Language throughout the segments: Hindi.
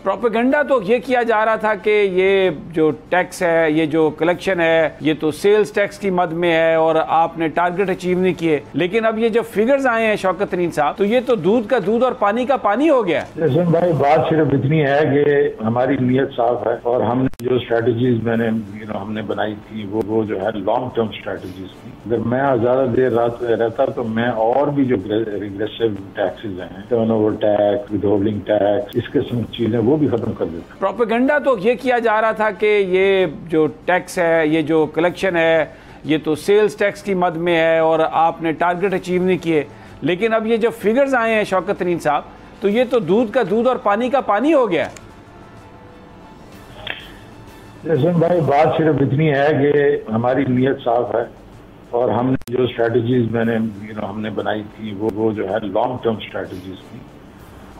प्रोपेगेंडा तो ये किया जा रहा था कि ये जो टैक्स है, ये जो कलेक्शन है, ये तो सेल्स टैक्स की मद में है और आपने टारगेट अचीव नहीं किए। लेकिन अब ये जो फिगर्स आए हैं शौकत तरीन साहब, तो ये तो दूध का दूध और पानी का पानी हो गया। जैसे भाई बात सिर्फ इतनी है कि हमारी नीयत साफ है और हमने जो स्ट्रेटजीज हमने बनाई थी वो जो है लॉन्ग टर्म स्ट्रेटजीज थी। अगर मैं ज्यादा देर रात रहता तो मैं और भी जो रिग्रेसिव टैक्सेस हैं, टर्नओवर टैक्स, विदहोल्डिंग टैक्स, इस किस्म की चीजें वो भी खत्म कर देता। प्रोपेगेंडा तो ये किया जा रहा था कि ये जो टैक्स है, ये जो कलेक्शन है, ये तो सेल्स टैक्स की मद में है और आपने टारगेट अचीव नहीं किए। लेकिन अब ये जो फिगर्स आए हैं शौकत तरीन साहब, तो ये तो दूध का दूध और पानी का पानी हो गया। जैसे भाई बात सिर्फ इतनी है कि हमारी नीयत साफ है और हमने जो स्ट्रेटजीज हमने बनाई थी वो जो है लॉन्ग टर्म स्ट्रेटजीज थी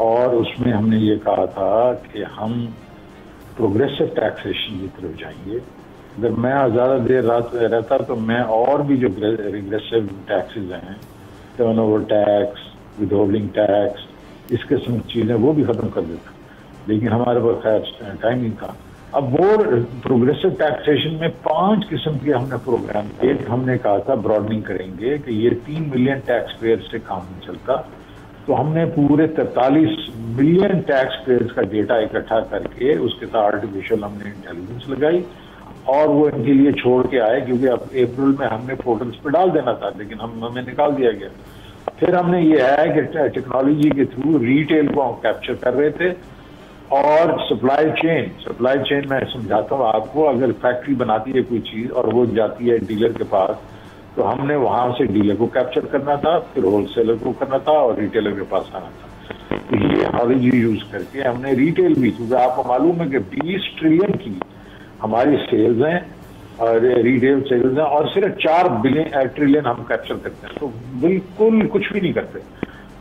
और उसमें हमने ये कहा था कि हम प्रोग्रेसिव टैक्सेशन की तरफ जाएंगे। अगर मैं ज़्यादा देर रात रहता तो मैं और भी जो रिग्रेसिव टैक्सेस हैं, टर्नओवर टैक्स, विदहोल्डिंग टैक्स, इस किस्म की चीज़ें वो भी ख़त्म कर देता। लेकिन हमारे पास खैर टाइम नहीं था। अब वो प्रोग्रेसिव टैक्सेशन में 5 किस्म के हमने प्रोग्राम। एक हमने कहा था ब्रॉडनिंग करेंगे कि ये 3 मिलियन टैक्स पेयर से काम नहीं चलता, तो हमने पूरे 43 मिलियन टैक्स पेयर्स का डेटा इकट्ठा करके उसके साथ आर्टिफिशियल हमने इंटेलिजेंस लगाई और वो इनके लिए छोड़ के आए, क्योंकि अब अप्रैल में हमने पोर्टल्स पे डाल देना था लेकिन हमें निकाल दिया गया। फिर हमने ये है कि टेक्नोलॉजी के थ्रू रिटेल को हम कैप्चर कर रहे थे और सप्लाई चेन मैं समझाता हूँ आपको। अगर फैक्ट्री बनाती है कोई चीज और वो जाती है डीलर के पास, तो हमने वहां से डीलर को कैप्चर करना था, फिर होलसेलर को करना था और रिटेलर के पास आना था। तो ये टेक्नोलॉजी यूज करके हमने रिटेल भी, क्योंकि आपको मालूम है कि 20 ट्रिलियन की हमारी सेल्स हैं और रिटेल सेल्स हैं और सिर्फ 4 ट्रिलियन हम कैप्चर करते हैं, तो बिल्कुल कुछ भी नहीं करते।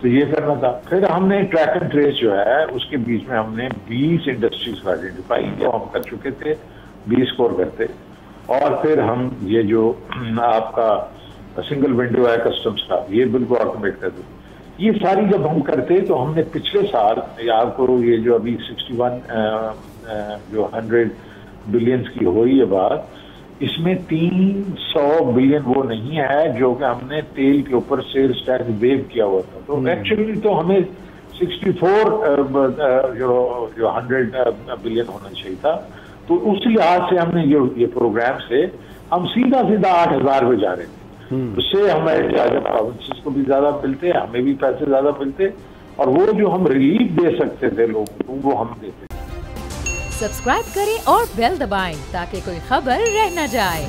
तो ये करना था। फिर हमने ट्रैक एंड ट्रेस जो है उसके बीच में हमने 20 इंडस्ट्रीज को आइडेंटिफाई किया, हम कर चुके थे, 20 स्कोर करते। और फिर हम ये जो आपका सिंगल विंडो है कस्टम्स का, ये बिल्कुल ऑटोमेट कर दो। ये सारी जब हम करते तो हमने पिछले साल आपको ये जो अभी 61 जो 100 बिलियंस की हो रही है बात, इसमें 300 बिलियन वो नहीं है जो कि हमने तेल के ऊपर सेल्स टैक्स वेव किया हुआ था। तो एक्चुअली तो हमें 64 जो 100 बिलियन होना चाहिए था। तो उस लिहाज से हमने ये प्रोग्राम से हम सीधा 8,000 पे जा रहे थे। उससे हमें प्रोविंसेस को भी ज्यादा मिलते, हमें भी पैसे ज्यादा मिलते और वो जो हम रिलीफ दे सकते थे लोगों को वो हम देते। सब्सक्राइब करें और बेल दबाएं ताकि कोई खबर रह न जाए।